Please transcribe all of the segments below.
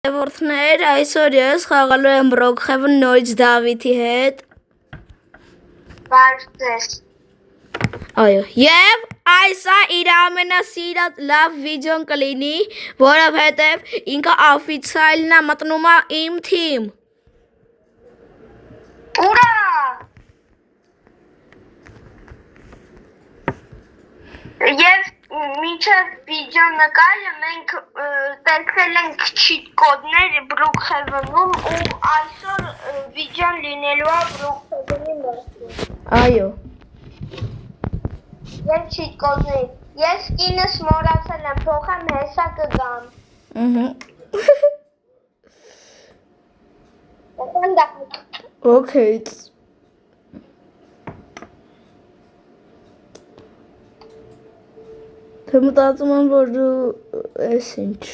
Հետևորդներ, այսօր ես խաղալու եմ Brookhaven նորից Դավիթի հետ։ Բարդես։ Այո, եւ այսա իր ամենասիրած լավ վիդեոն կլինի, որովհետեւ ինքը օֆիցիալն է մտնում է իմ թիմ։ Ուրա! Եվ մինչև վիդեո նկարը մենք տեսել ենք չիտ կոդներ Brookhaven-ում ու այսօր վիդեոն լինելու է Brookhaven-ի մասին։ Այո։ Եվ չիտ կոդներ։ Ես կինս մոռացել եմ, փոխեմ հեսա կգամ։ Okay. Թե մտածում եմ, որ դու ես ինչ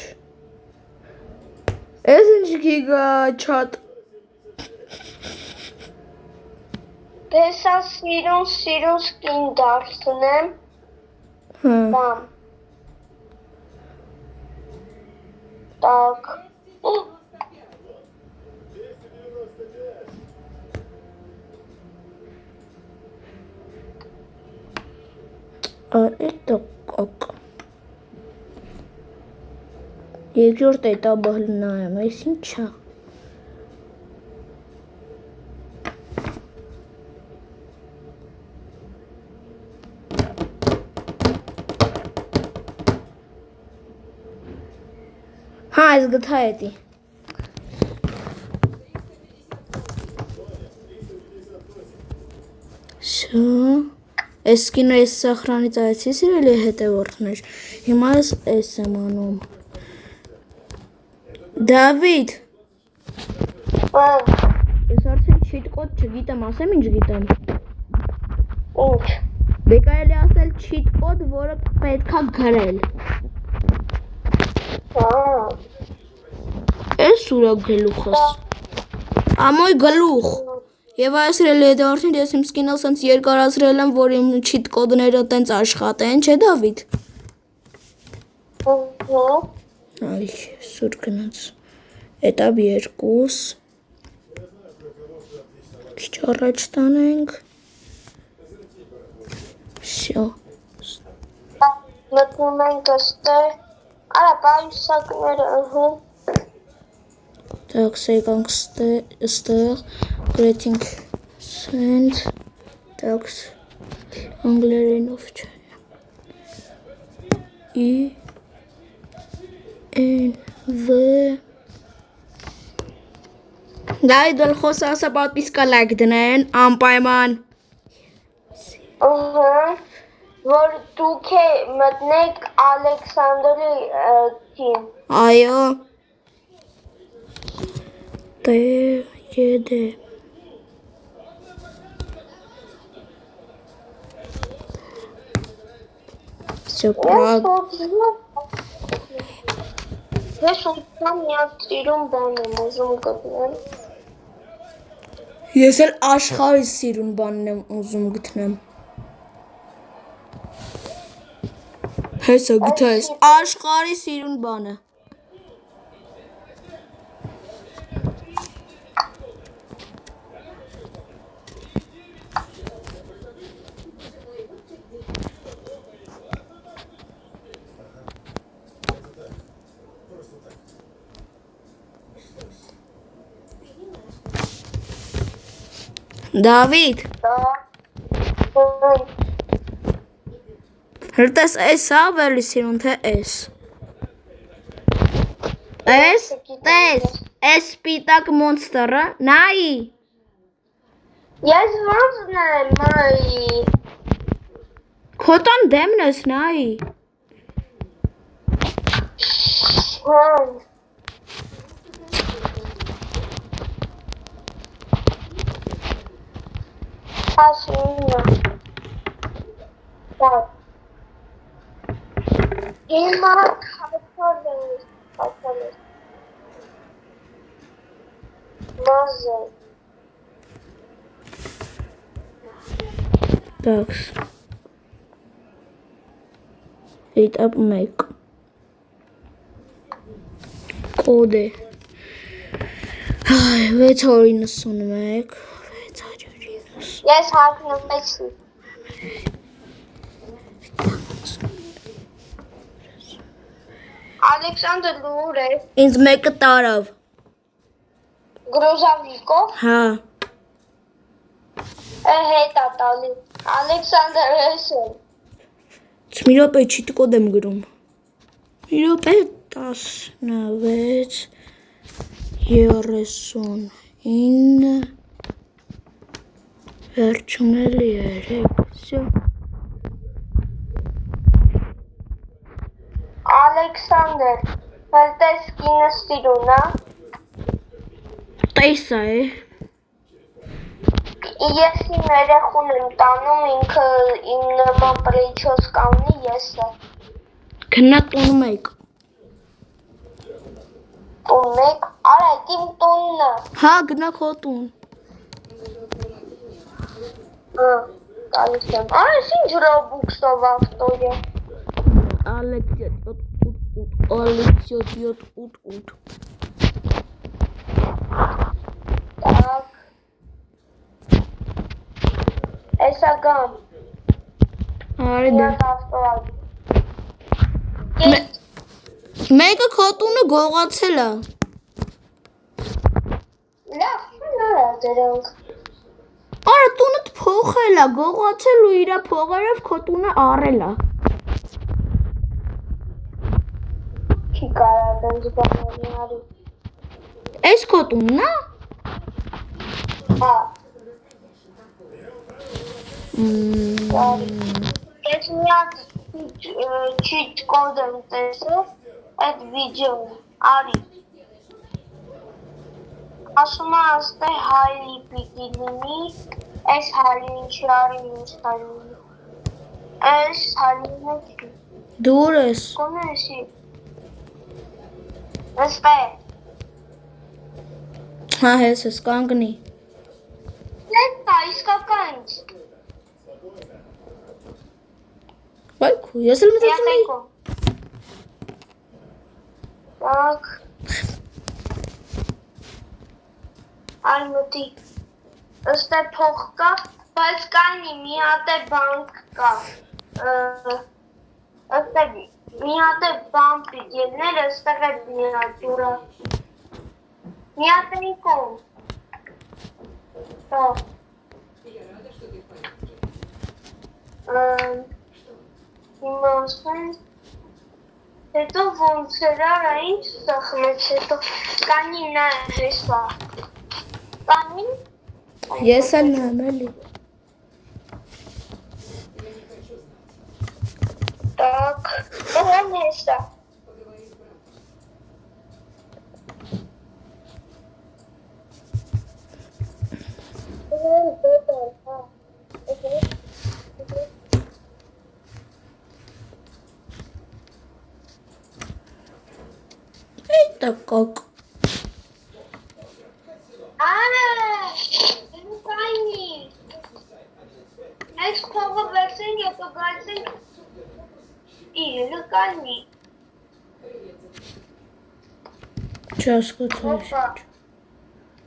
գիգա չատ Հեսա սիրուն սկին դարձնեմ։ Բամ։ Так. Это как? Երկրորդ этапը հլնայեմ, այս ինչա։ Հա, այս գտա էդի։ Շո Այս կինո ես սախրանից այցի սիրելի հետևորդներ, հիմա ես եմ անում։ Դավիթ, ես արդեն չիտ կոդ չգիտեմ, ասեմ ինչ գիտեմ։ Ինչ։ Դե կարելի ասել չիտ կոդ, որը պետքա գրել։ Էս ուրա գլուխս։ Ամոյ գլուխ։ Եվ այս հետևորդներ ես իմ սկինը սենց երկարացրել եմ, որ իմ չիտ կոդները տենց աշխատեն, չէ Դավիթ։ Այ, սուր գնաց։ Էտապ 2։ Քիչ առաջ տանենք։ Всё։ Մտնում ենք այստեղ։ Արա պայուսակները, Так, սեկանք ստեղ, գրեթինք սենդ, так, անգլերենով չէ, N, V, Դավիթ դլխոս ասա պատպիսկա լայք դնեն, անպայման, որ դուք մտնեք Ալեքսանդրի թիմ։ այո, Դ, Всё правильно. Ես ուսամ միակ սիրուն բան եմ ուզում գտնել։ Ես էլ աշխարհի սիրուն բանն եմ ուզում գտնեմ։ Հեսա գտա ես աշխարհի սիրուն բանը։ Դավիթ, հրտես էս ավելի սիրուն թե էս։ Էս, տես, էս սպիտակ մոնստերը, նայի։ Ես ոնց եմ, մայի։ Քոտան դեմն ես, նայի։ Ասինա։ Так. Հիմա քաշալես։ Մազը։ Так. Этап 1. Code. Այ 691 690 Ես հագնում 6-ի։ Ալեքսանդր լուր է։ Ինձ մեկը տարավ։ Գրոզավիկով Հա։ հետա տալի։ Ալեքսանդր ես է։ Մի րոպե չիտ կոդ եմ գրում։ Մի րոպե 16 39 վերջում էլի 3 всё Ալեքսանդր, հելտես կինը ստիրուն, հա։ Տեսա է։ Ես իմ երեխուն եմ տանում, ինքը իմ նման պրիչոս կամնի եսը։ Գնա տուն մեկ։ Տուն մեկ, արա այդ իմ տուննը։ Հա, գնա քո տուն։ Տալիս եմ, արա ես ինչ ռոբուքսով ավտո է։ Ալեքս 788 Так. Էսա գամ։ Արի դե։ Ես ավտո ալ։ Մեկը քո տունը գողացել է։ Լավ, նորա դրանք։ Արա տունդ փոխել է, գողացել ու իր փողերով քո տունը առել է։ Չի կարա դենց բանանի արի։ Էս քո տունն է։ Հա։ Ես միակ չիտ կոդ եմ տեսել այդ վիդեոն, արի։ Ասում է աստե հայլի պիտի լինի, այս հայլին չի արի ինձ հայլին։ Այս հայլին է Դուր ես։ կոնը էսի։ Աստե։ Հա, ես կանգնի։ Լետա, իսկական ինձ։ Վայ քո, ես էլ մտածում էի։ Так. Ալմուտի։ Ըստ է փող կա, բայց կանի մի հատ է բանկ կա։ Ըստ է մի հատ է բան պիտի ելներ, ըստեղ է միատուրը։ Մի հատ է կոմ։ Հա։ Հիմա ասեն հետո ոնց էր արա ինչ սախմեց հետո կանի նա հեսա կանի Ես էլ նայեմ էլի։ Так ողան հեսա Տակակ։ կանի այս փողը վերցենք հետո գացենք իրը կանի Չհասկացա։ Հոպա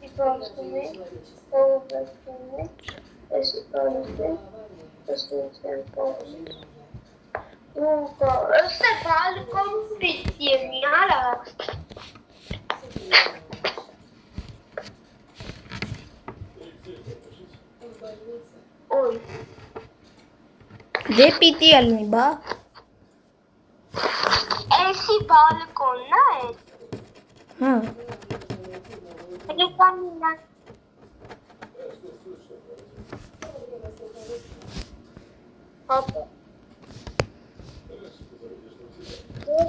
Իպասում է փողը վերցնում է այս կանից է ըստեղ կողմից Ըստ է բալկոն պիտի ելնի, արա։ Ոյ։ Դե պիտի ելնի, բա։ Էսի բալկոնն է էդ։ Հա։ Էլեկանին է։ Հապա։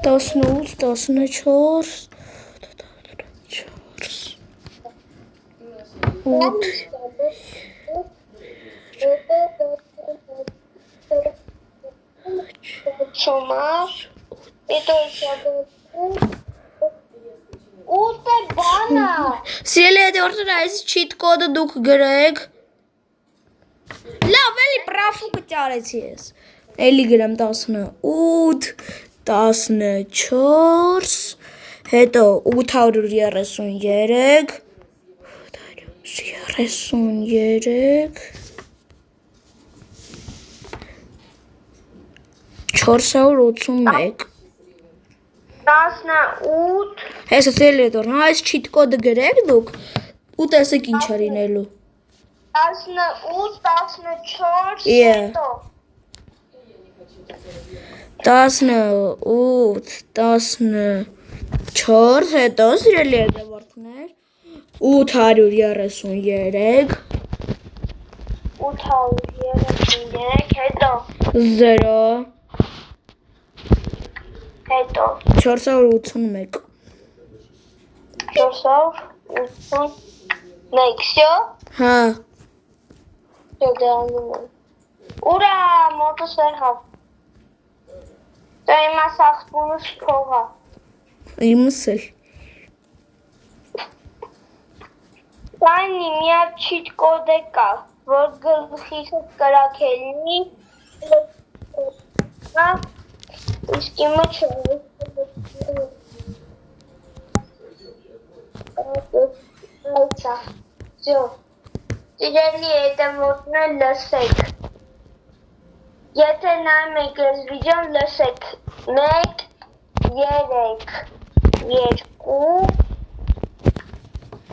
18, 14, 8, Չոմար, հետո ուտե բանա։ Սիրելի հետևորդներ, այս չիտ կոդը դուք գրեք։ Լավ, էլի պրաֆուկը ճարեցի ես։ Էլի գրեմ 18, 14, հետո 833, 33 481 18 Հեսա սելետոր, հա այս չիտ կոդը գրեք դուք ու տեսեք ինչ է լինելու 18 14 Yeah. հետո 18 14 հետո սիրելի հետևորդներ 833 833 հետո 0 հետո 481 481 всё Հա դառնում է Ուրա մոտս եղավ Դա հիմա սախտումս փողա իմս էլ Տայնի մի հատ չիտ կոդ է կա, որ գլխիս կրակելնի, իսկ իմը չայցա, զյո, սիրելի հետևորդներ լսեք, եթե նայում եք ես վիդեոն լսեք, 1, 3, 2,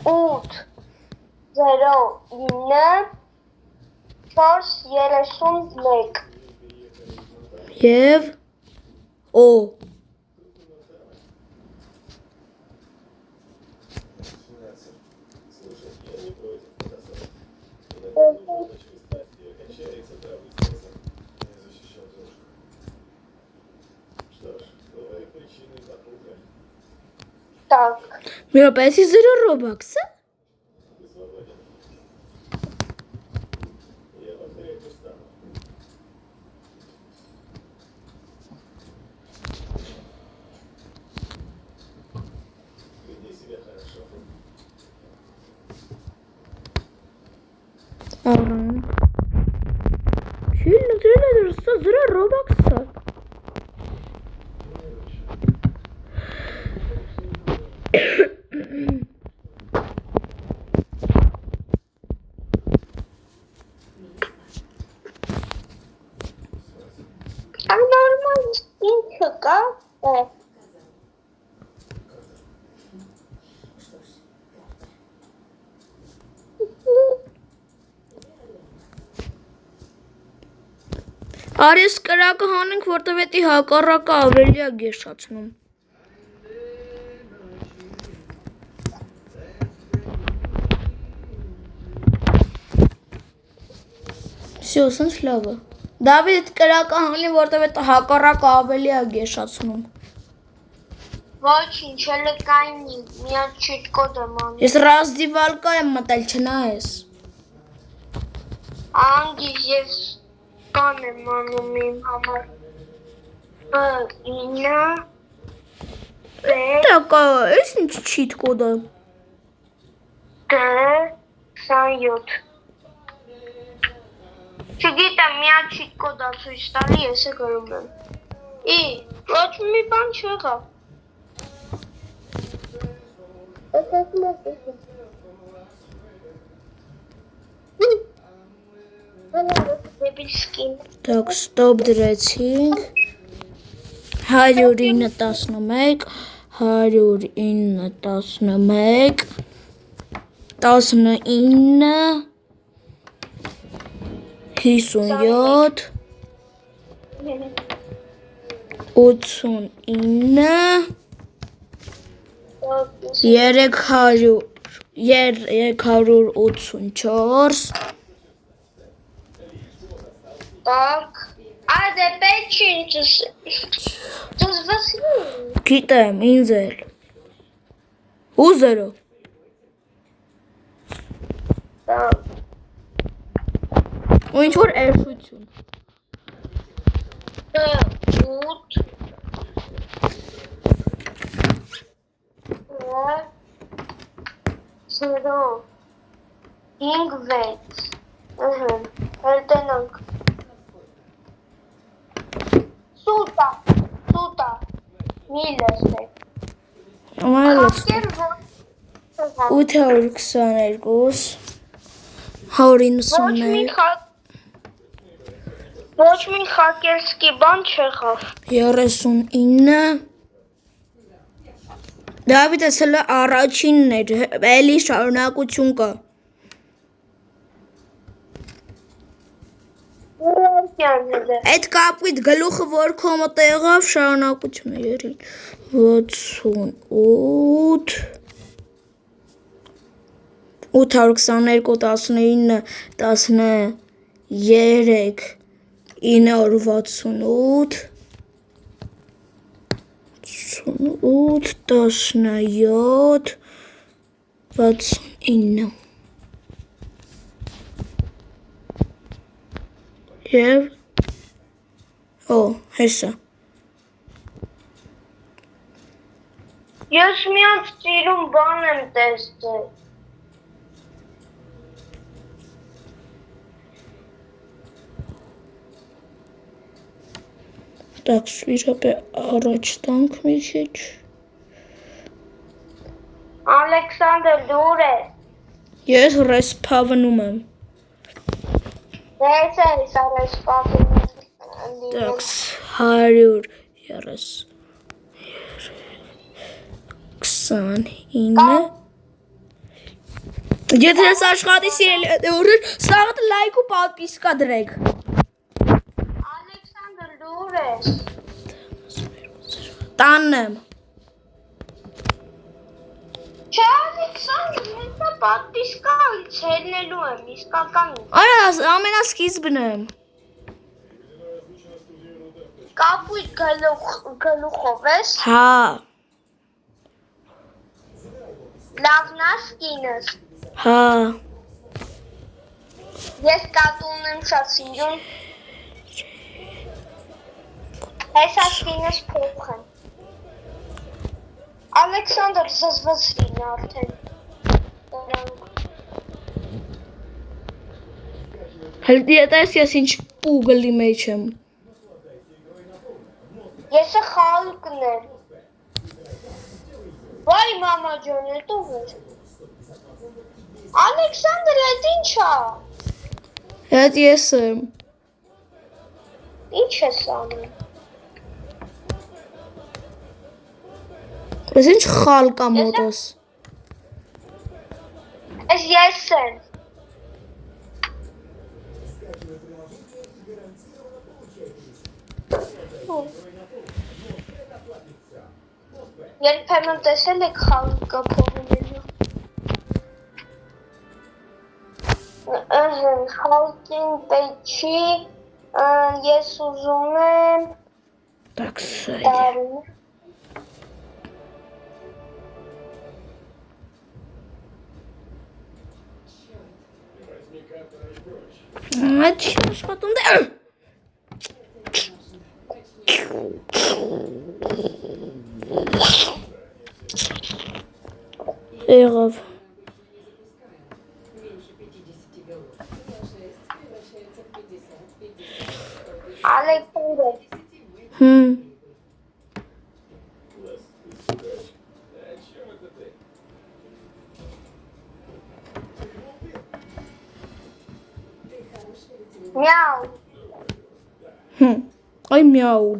8 0 9 4 31 Եվ O Так, Մի րոպե, 0 Robux-ը Առան Չի լտրել է դրսա 0 Robux-ը նորմալ ինքը կա, Արես կրակը հանենք, որտև էտի հակառակը ավելի է գեշացնում Всё, սենց լավ է Դավիթ կրակը հանի, որտև էտի հակառակը ավելի է գեշացնում ոչինչ, հələ կայնի, մի հատ չիտ կոդ եմ անում, Ես ռազդիվալկա եմ մտել, չնայես անգիս ես կան եմ անում իմ համար, 9, 6, Տակա, ես ինչ չիտ կոդ է 27 Չգիտեմ, մի հատ չիտ կոդ է ցույց տալի, ես է գրում եմ ոչ մի բան չեղավ Դեպիլսկին Так, ստոպ դրեցինք 109 11 109 11 19 57 89 384 Так, դե պետք չի ծզվասնի Գիտեմ, ինձ էլ ու 0 ու ինչ որ էշություն 8 0 5 6 հերտենանք Սուտա մի լսեք Ամալս Խաղկեր որ 822 191 Ոչ մի խակերսկի բան չեղավ։ 39 Դավիթը սլը առաջինն էր, էլի շարունակություն կա։ Այդ կապույտ գլուխը որ քո մոտ եղավ շարունակությունը երին 68 822 19 13 968 17 69 Եվ հեսա Ես միած ծիրում բան եմ տեսել։ Так, սիրապե առաջ տանք մի քիչ։ Ալեքսանդր դուր ես։ Ես ռեսփավնում եմ։ Ես արեսպատում Так, 130 29 Եթե ես աշխատի սիրելի հետևորդներ, սաղդ լայք ու պատպիսկա դրեք։ Ալեքսանդր դուր ես։ Տանն եմ։ Չէ Ալեքսանդր, ես պատիսկա ցելնելու եմ, իսկական։ Արա ամենասկիզբն եմ։ Կապույտ գլուխով ես։ Հա։ Լավն է սկինս։ Հա։ Ես կատուն եմ շատ սիրում։ Հեսա սկինս փոխ եմ։ Ալեքսանդր զզվыз լինի արդեն։ Հելդի ես ինչ ուգլի մեջ եմ։ Եսը խալուկն եմ։ Վայ մամա ջոն, էդ ով էր։ Ալեքսանդր, էդ ինչ է։ Էդ ես եմ։ Ինչ ես անում։ Ես ինչ խալ կա մոտս։ Ես ես եմ։ Երբեմն տեսել եք խալուկը փողումելու։ Խալուկին պետք չի, ես ուզում եմ Так, տարին։ Այդ չի աշխատում դե։ Եղավ։ Ալեքսանդր, Мяу. Ay мяу.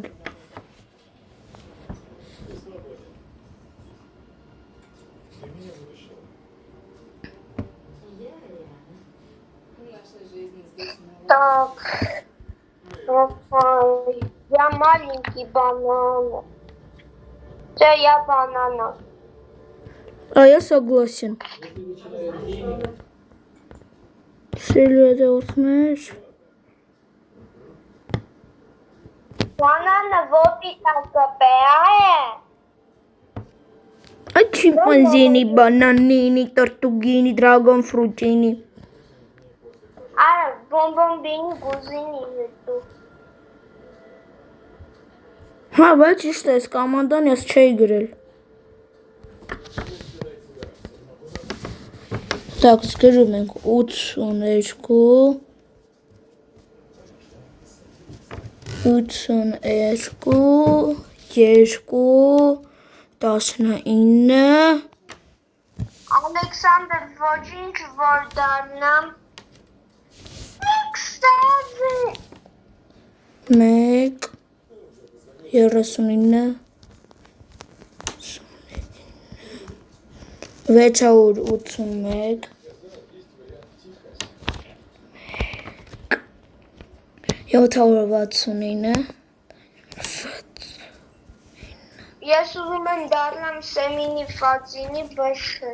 Так. Я маленький банан. Да, я банана. А я согласен. Следовательно, Банана вот и такая. а чимпанзини, бананини, тортугини, драгонфрутини. А бомбомбини гузини эту. Հա, բայց ճիշտ է, այս կոմանդան ես չէի գրել։ Так, գրում ենք 82 19 Ալեքսանդր, ոչինչ որ դառնամ, 1 39 681 769 Ես ուզում եմ դառնամ Սեմինի Ֆածինի, բայց չէ։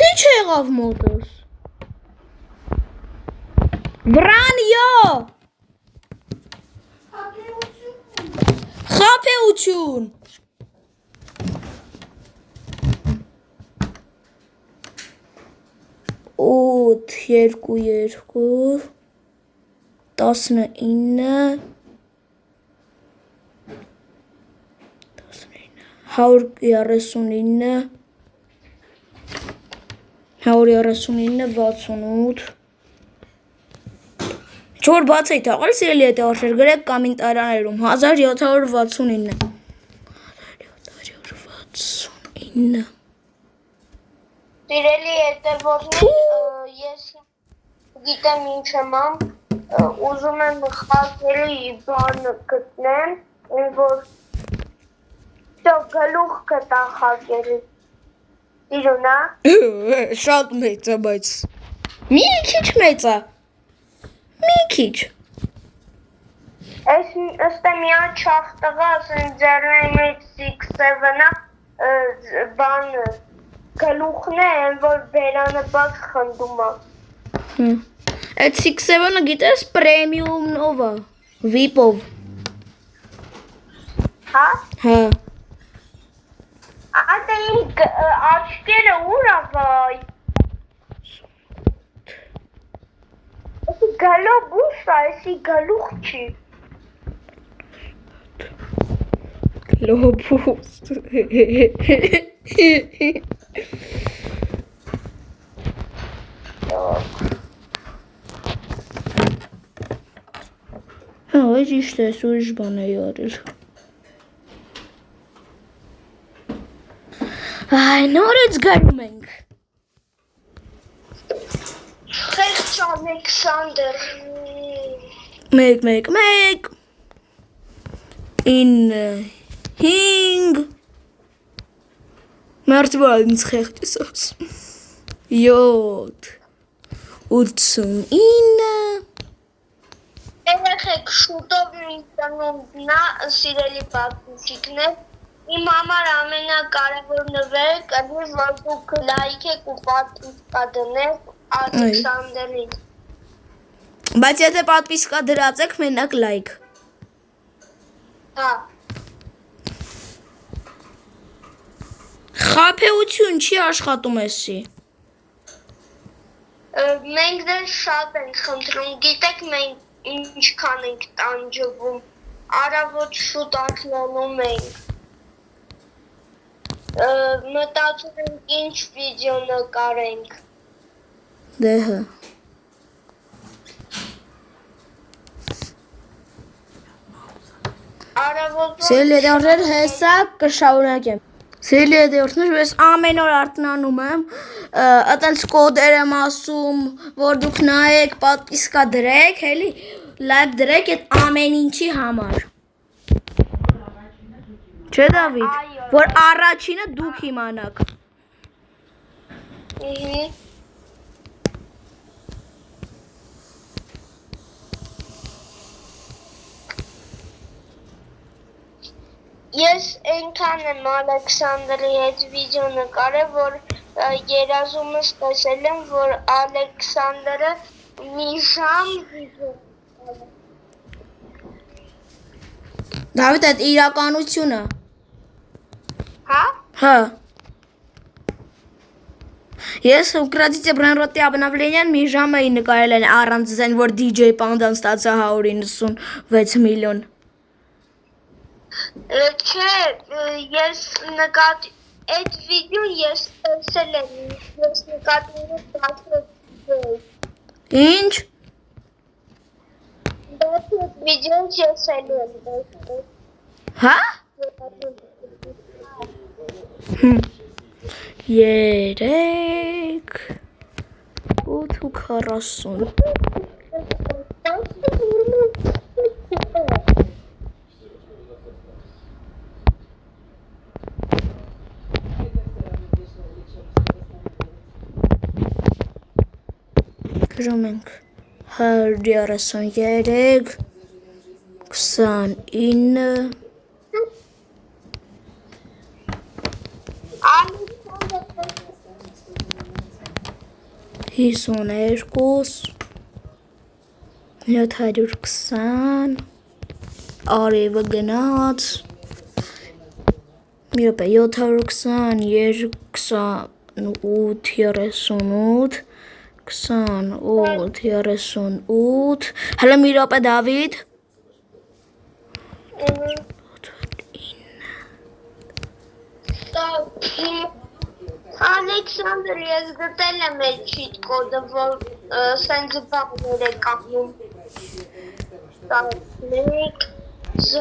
Ինչ եղավ մոտս։ Վրանյո։ Խաբեություն։ Օդ 2 19 139 139 68 Չոր բաց էի թաղել սիրելի հետևորդներ գրեք կոմենտարներում 1769 1769 Սիրելի հետևորդներ, ես գիտեմ ինչ եմ ամ, ուզում եմ խաղերի բանը գտնեմ, որ գլուխ կտա խաղերի։ Սիրունա։ Շատ մեծ է, բայց մի քիչ մեծ է։ Մի քիչ։ Այս ըստ է միան չախ տղա, ասեն ձեռնային մեջ 6-7-ը բանը գլուխն է, որ բերանը բաց խնդում է։ Այդ 6-7-ը գիտես պրեմիումով է, VIP-ով։ Հա։ Հա։ Ատե իմ աչքերը ուր է վայ։ Էսի գլոբուս է, էսի գլուխ չի։ Գլոբուս։ Հա, ճիշտ է, ուրիշ բան է արել։ Այ, նորից գնում ենք։ Խեղճ Ալեքսանդր։ 1 1 1 9 5 Մարտվալից խեղճ ես 7 89 Երեխեք շուտով իմ ծնունդն է, սիրելի պատմություններ, իմ համար ամենակարևոր նվերը կլինի, որ դուք լայք եք ու պատվիսկա դնեք Ալեքսանդրին։ Բայց եթե պատվիսկա դրած եք, մենակ լայք։ Հա։ Խաբեություն չի աշխատում էսի։ Մենք դեռ շատ ենք խնդրում, գիտեք մենք ինչքան ենք տանջվում, առավոտ շուտ ակնանում ենք, մտածում ենք ինչ վիդեո նկարենք։ Դե հա։ Առավոտը Սիրելի հետևորդներ, հեսա կշարունակեմ։ Սիրելի հետևորդներ, ես ամեն օր արթնանում եմ, այտենց կոդեր եմ ասում, որ դուք նայեք, պատվիսկա դրեք, էլի, լայք դրեք այդ ամեն ինչի համար։ Չէ Դավիթ, որ առաջինը դուք իմանաք։ Ես այնքան եմ Ալեքսանդրի հետ վիդեո նկարել, որ երազումս տեսել եմ, որ Ալեքսանդրը մի ժամ վիդեո Դավիթ, այդ իրականությունը։ Հա? Հա։ Ես украдите բրանրոտի обновление մի ժամ էի նկարել են առանց զեն, որ DJ Panda-ն ստացա 196 միլիոն։ Չէ, ես այդ վիդեոն ես տեսել եմ, ես նկատել եմ 10 Ինչ։ վիդեոն ես տեսել եմ։ Հա։ 3 8:40 Գրում ենք 133 29 52 720 արևը գնաց մի րոպե 720 28 38 հələ մի րոպե Դավիթ Ալեքսանդր, ես գտել եմ այդ cheat code-ը, որ սենց բաղներ է կապնում 11 09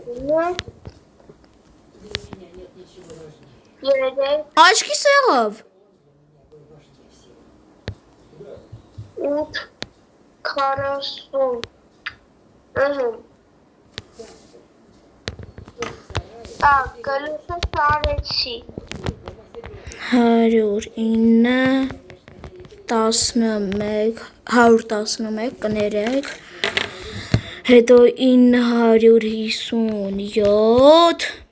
11 11 Աչքի սեղավ 8 40 գլուխը շարեցի 109 11 111 կներեք հետո 957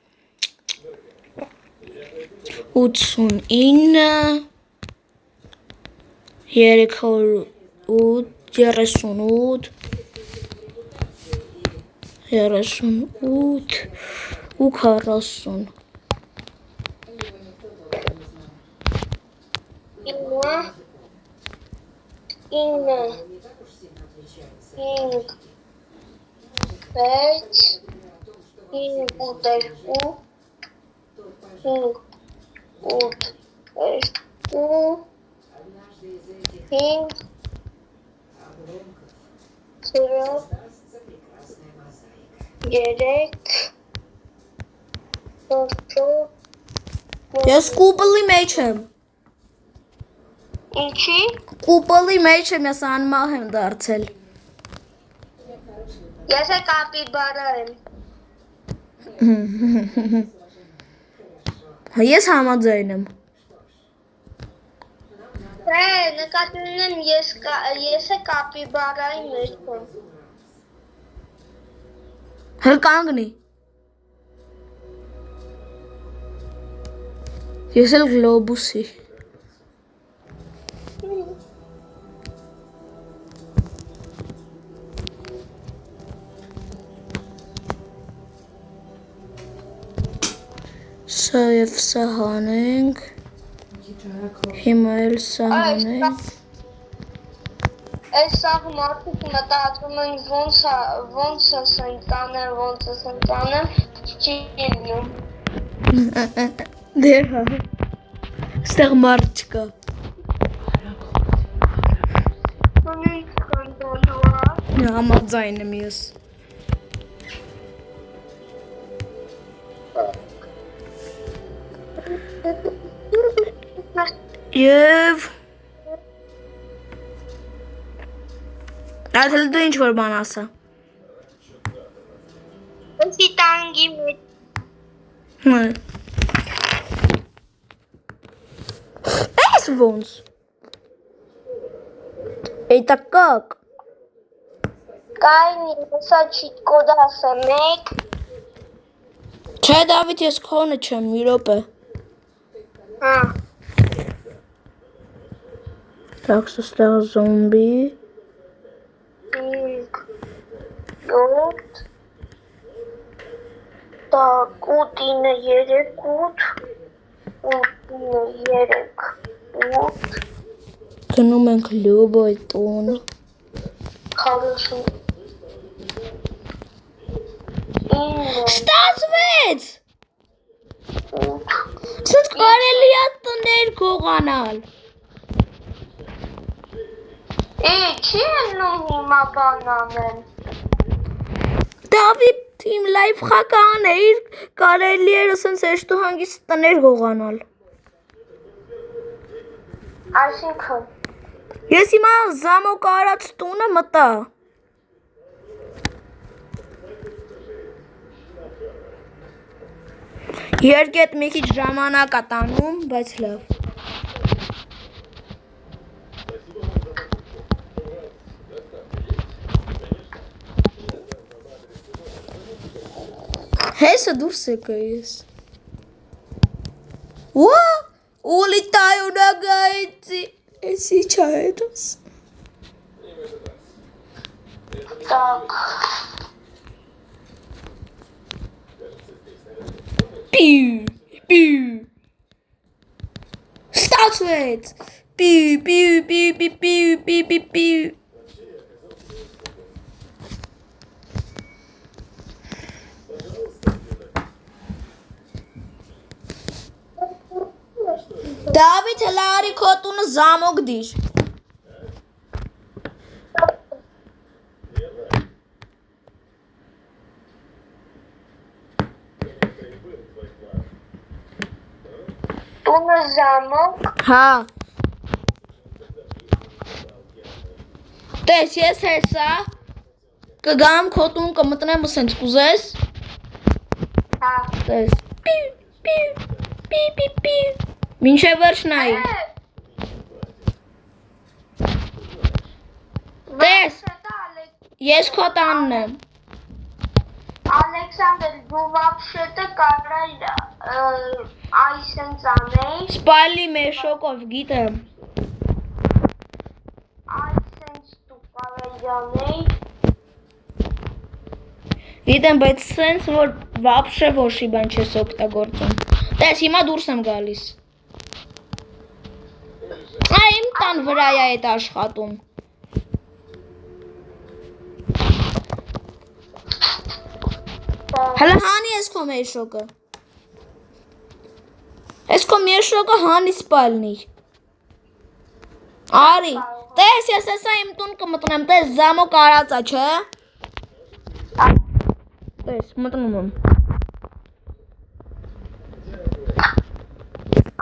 89 308 38 38 ու 40 Ես կուպլի մեջ եմ Ինչի? Կուպլի մեջ եմ ես անմահ եմ դարձել Ես է կապիբարա եմ Ես համաձայն եմ նկատում եմ ես է կապիբարայի մեջ եմ Հրկանգնի Ես էլ գլոբուսի Սա և սա հանենք Հիմա էլ սա հանենք Այս սաղ մարդուկ մտածում են ոնց է սենք անեմ չի լինում Դեր հա Ստեղ մարդ չկա Ունենք կնդոլու Համաձայն եմ ես Եվ Աթել դու ինչ որ բան ասա Ոսի տանգի մեջ Էս ոնց Էյտա կակ Կայնի հոսա չիտ կոդ ասա մեկ Չէ Դավիթ ես քոնը չեմ մի րոպե Հա Так, ստեղ զոմբի 7 Так, 8 9 Գնում ենք Լյուբոյ տուն Хорошо Ստա Ստացվեց։ Սուտ կարելի է տներ գողանալ։ Չի ելնում հիմա բան անեմ։ Դավիթ իմ լայվ խական է, իր կարելի էր ասենց էշտու հանգիստ տներ գողանալ։ Այսինքն։ Ես հիմա զամոկ արած տունը մտա։ Երկետ մի քիչ ժամանակ է տանում, բայց լավ։ Հեսը դուրս եկա ես։ Улетаю на Гаити. Сейчас. Так. Пиу, пиу. Статует. Пиу, пиу, пиу, пиу, пиу, пиу, пиу, пиу. Դավիթ հլա արի քո տունը զամոկ դիր։ Տունը ժամոք։ Հա։ Տես ես հեսա կգամ քո տուն կմտնեմ ասենց կուզես։ Հա։ Տես։ Պիու, պիու, պիու, պիու, պիու։ Մինչև վերջ նայի։ Տես, ես քո տանն եմ։ Ալեքսանդր, դու вообще-то կարել այսենց անեի։ Սպալի մեշոկով գիտեմ։ Այսենց դու կարել անեի։ Գիտեմ, բայց սենց որ вообще ոչի բան չես օգտագործում։ Տես, հիմա դուրս եմ գալիս։ Իմ տան վրա է այդ աշխատում։ Հələ հանի ես քո մեշոկը։ Ես քո մեշոկը հանի սպալնի։ Արի, տես ես հեսա իմ տուն կմտնեմ, տես զամոկ արածա, չէ։ Տես, մտնում եմ։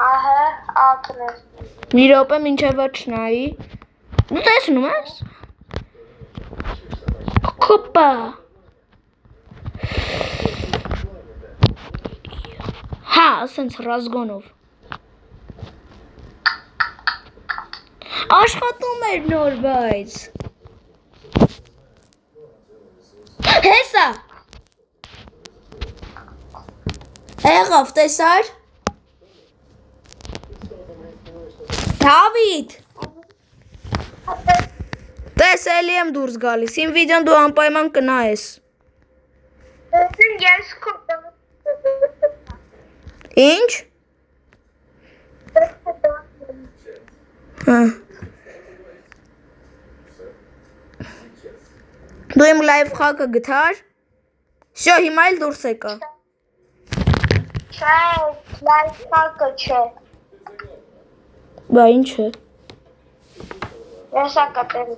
Ահա, ակնես։ Մի րոպե մինչև վերջ նայի։ Դու տեսնում ես։ Կոպա։ Հա, ասենց ռազգոնով։ Աշխատում էր նոր, բայց։ Հեսա։ Եղավ, տեսար։ Դավիթ։ Տես էլի եմ դուրս գալիս, իմ վիդեոն դու անպայման կնայես։ Ես քո Ինչ։ Դու իմ լայվ խակը գտար։ Շո հիմա էլ դուրս եկա։ Չէ, լայֆակը չէ։ Բա ինչ է։ Եսա կտեմ։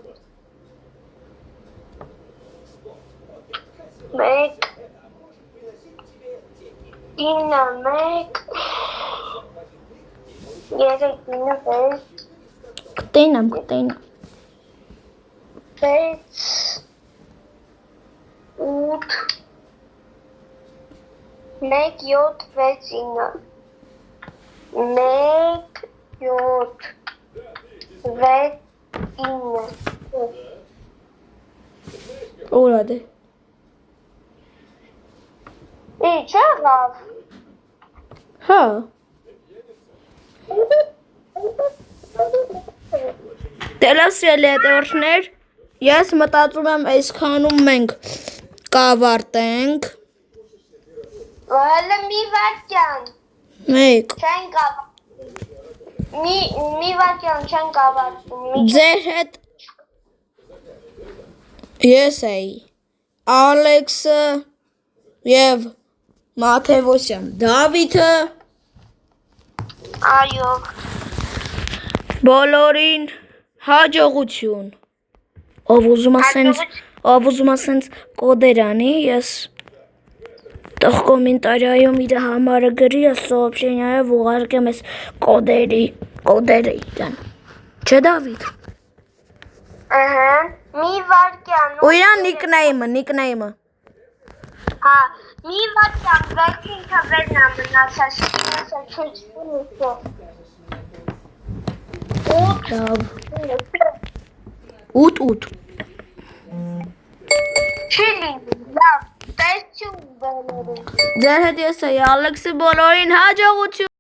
Մեկ, ինը մեկ, երեք ինը վեց, Կտենամ։ վեց, ութ, մեկ, յոթ, վեց, ինը, մեկ, յոթ, վեց, ինը, Ուրա դե։ Ինչ եղավ։ Հա։ Տելասրելի հետևորդներ, ես մտածում եմ այսքանում մենք կավարտենք։ Հələ մի վարկյան։ Մեկ։ Չեն կավարտում։ Մի վարկյան չեն կավարտում։ Ձեր հետ ես էի, Ալեքսը և Մաթևոսյան Դավիթը Այո։ բոլորին հաջողություն։ Ով ուզում է սենց կոդեր անի, ես տեղ կոմենտարիայում իր համարը գրի, ես սոոբշենյայով ուղարկեմ ես կոդերը իրան։ Չէ Դավիթ։ Ահա։ Մի վարքյան։ Ու իրան նիկնեյմը։ Հա, մի վարքյան վերջին թվերն է մնացած, չնչինիսը։ Ուտ։ Չի լինի, լավ, տեսություն բոլորին։ Ձեր հետ ես էի, Ալեքսի բոլորին հաջողություն։